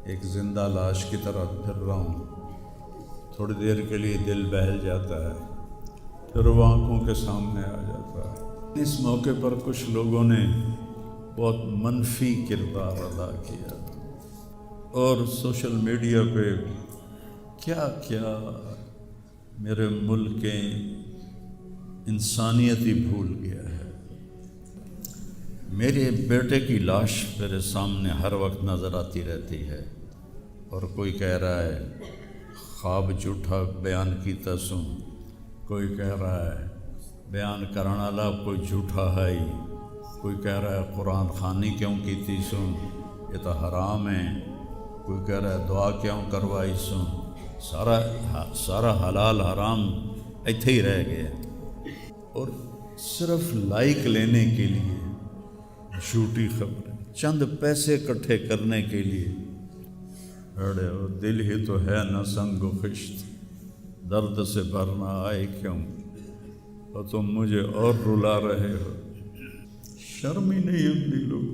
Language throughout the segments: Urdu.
ایک زندہ لاش کی طرح پھر رہا ہوں. تھوڑی دیر کے لیے دل بہل جاتا ہے، پھر وہ آنکھوں کے سامنے آ جاتا ہے. اس موقع پر کچھ لوگوں نے بہت منفی کردار ادا کیا اور سوشل میڈیا پہ کیا کیا میرے ملک کے انسانیت ہی بھول گیا ہے. میرے بیٹے کی لاش میرے سامنے ہر وقت نظر آتی رہتی ہے، اور کوئی کہہ رہا ہے خواب جھوٹا بیان کیتا سوں، کوئی کہہ رہا ہے بیان کرنے والا کوئی جھوٹا ہے ہی، کوئی کہہ رہا ہے قرآن خوانی کیوں کیتی سوں، یہ تو حرام ہے، کوئی کہہ رہا ہے دعا کیوں کروائی سوں. سارا حلال حرام ایتھے ہی رہ گیا، اور صرف لائک لینے کے لیے جھوٹی خبریں، چند پیسے اکٹھے کرنے کے لیے. ارے وہ دل ہی تو ہے نہ سنگ و خشت، درد سے بھرنا آئے کیوں، اور تم مجھے اور رلا رہے ہو. شرم ہی نہیں آتی لوگ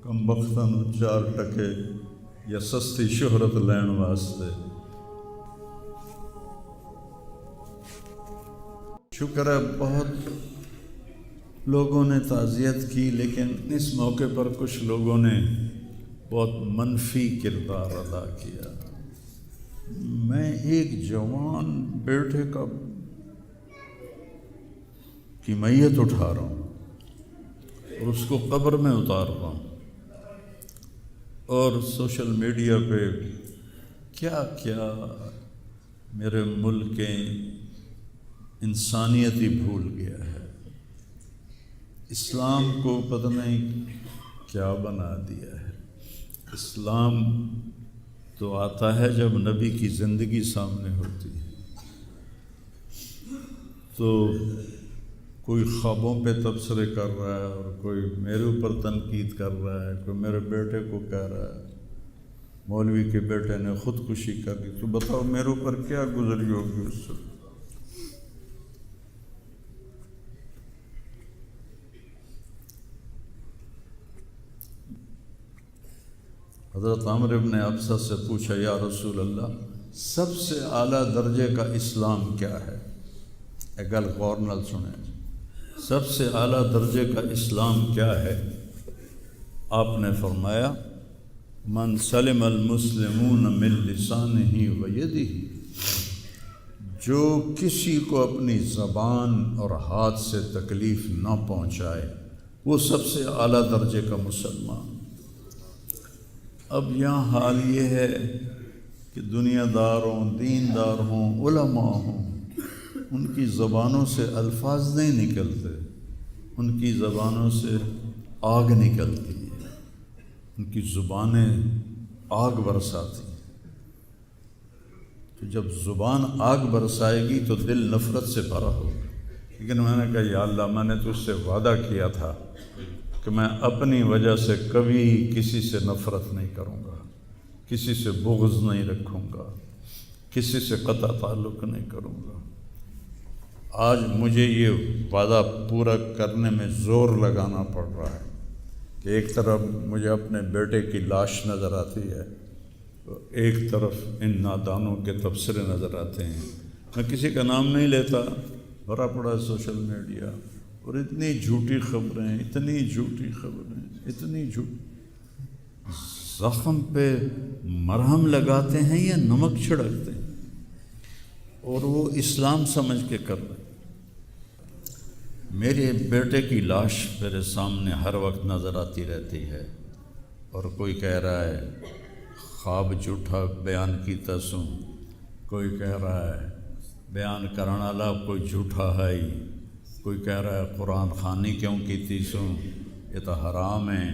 کم بختاں چار ٹکے یا سستی شہرت لین واسطے. شکر ہے بہت لوگوں نے تعزیت کی، لیکن اس موقع پر کچھ لوگوں نے بہت منفی کردار ادا کیا. میں ایک جوان بیٹے کی میت اٹھا رہا ہوں اور اس کو قبر میں اتار رہا ہوں، اور سوشل میڈیا پہ کیا کیا میرے ملک کے انسانیت ہی بھول گیا ہے. اسلام کو پتہ نہیں کیا بنا دیا ہے. اسلام تو آتا ہے جب نبی کی زندگی سامنے ہوتی ہے. تو کوئی خوابوں پہ تبصرے کر رہا ہے، اور کوئی میرے اوپر تنقید کر رہا ہے، کوئی میرے بیٹے کو کہہ رہا ہے مولوی کے بیٹے نے خودکشی کر لی. تو بتاؤ میرے اوپر کیا گزری ہوگی اس سے. حضرت عمر ابن ابسہ سے پوچھا یا رسول اللہ، سب سے اعلیٰ درجے کا اسلام کیا ہے؟ ایک گل غور نال سنیں، سب سے اعلیٰ درجے کا اسلام کیا ہے؟ آپ نے فرمایا من سلم المسلمون من لسانہ و یدہ، جو کسی کو اپنی زبان اور ہاتھ سے تکلیف نہ پہنچائے وہ سب سے اعلیٰ درجے کا مسلمان. اب یہاں حال یہ ہے کہ دنیا دار ہوں، دین دار ہوں، علماء ہوں، ان کی زبانوں سے الفاظ نہیں نکلتے، ان کی زبانوں سے آگ نکلتی ہے، ان کی زبانیں آگ برساتی ہیں. تو جب زبان آگ برسائے گی تو دل نفرت سے بھرا ہوگا. لیکن میں نے کہا یا اللہ، میں نے تجھ سے وعدہ کیا تھا کہ میں اپنی وجہ سے کبھی کسی سے نفرت نہیں کروں گا، کسی سے بغض نہیں رکھوں گا، کسی سے قطع تعلق نہیں کروں گا. آج مجھے یہ وعدہ پورا کرنے میں زور لگانا پڑ رہا ہے کہ ایک طرف مجھے اپنے بیٹے کی لاش نظر آتی ہے، ایک طرف ان نادانوں کے تبصرے نظر آتے ہیں. میں کسی کا نام نہیں لیتا، بھرا پڑا سوشل میڈیا، اور اتنی جھوٹی خبریں، اتنی جھوٹی خبریں، اتنی جھوٹی. زخم پہ مرہم لگاتے ہیں یا نمک چھڑکتے ہیں، اور وہ اسلام سمجھ کے کر رہے ہیں. میرے بیٹے کی لاش میرے سامنے ہر وقت نظر آتی رہتی ہے، اور کوئی کہہ رہا ہے خواب جھوٹا بیان کیتا سوں، کوئی کہہ رہا ہے بیان کرنے والا کوئی جھوٹا ہے ہی، کوئی کہہ رہا ہے قرآن خوانی کیوں کیتی سوں، یہ تو حرام ہے،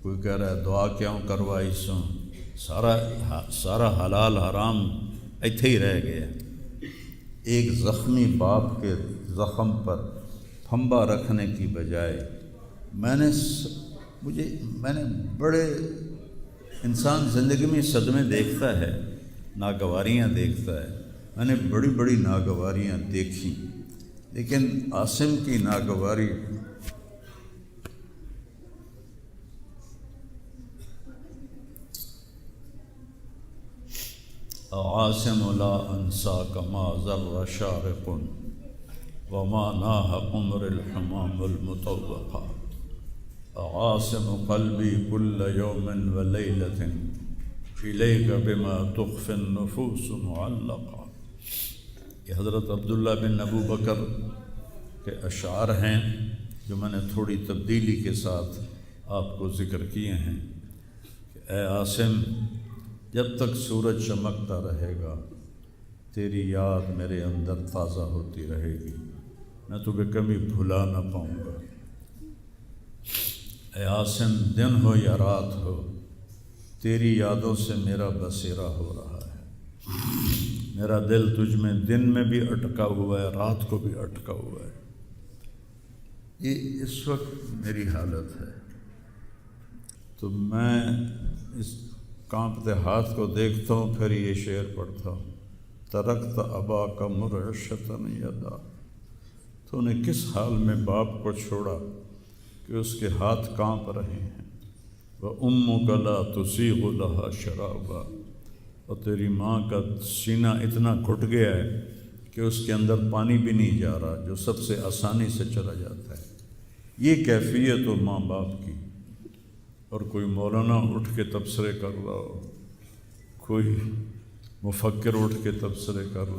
کوئی کہہ رہا ہے دعا کیوں کروائی سوں. سارا حلال حرام ایتھے ہی رہ گیا. ایک زخمی باپ کے زخم پر پھنبا رکھنے کی بجائے میں نے بڑے انسان زندگی میں صدمے دیکھتا ہے، ناگواریاں دیکھتا ہے. میں نے بڑی بڑی ناگواریاں دیکھی، لیکن عاصم کی ناگواری عاصم لا انساک ما ذر شارق وما ناہ عمر الحمام المطوقہ عاصم قلبی کل یوم ولیلۃ الیک بما تخفی النفوس معلقہ۔ یہ حضرت عبداللہ بن ابو بکر کے اشعار ہیں جو میں نے تھوڑی تبدیلی کے ساتھ آپ کو ذکر کیے ہیں کہ اے عاصم، جب تک سورج چمکتا رہے گا تیری یاد میرے اندر تازہ ہوتی رہے گی، میں تمہیں کبھی بھلا نہ پاؤں گا۔ اے عاصم، دن ہو یا رات ہو تیری یادوں سے میرا بسیرا ہو رہا ہے، میرا دل تجھ میں دن میں بھی اٹکا ہوا ہے، رات کو بھی اٹکا ہوا ہے۔ یہ اس وقت میری حالت ہے، تو میں اس کانپتے ہاتھ کو دیکھتا ہوں، پھر یہ شعر پڑھتا ہوں، ترکت اباک مرعشۃ یدا، تو نے کس حال میں باپ کو چھوڑا کہ اس کے ہاتھ کانپ رہے ہیں، وَأُمُّكَ لَا تُسِيغُ لَهَا شَرَابًا، اور تیری ماں کا سینہ اتنا گھٹ گیا ہے کہ اس کے اندر پانی بھی نہیں جا رہا جو سب سے آسانی سے چلا جاتا ہے۔ یہ کیفیت ہو ماں باپ کی، اور کوئی مولانا اٹھ کے تبصرے کر رہا ہو، کوئی مفکر اٹھ کے تبصرے کر رہا ہو۔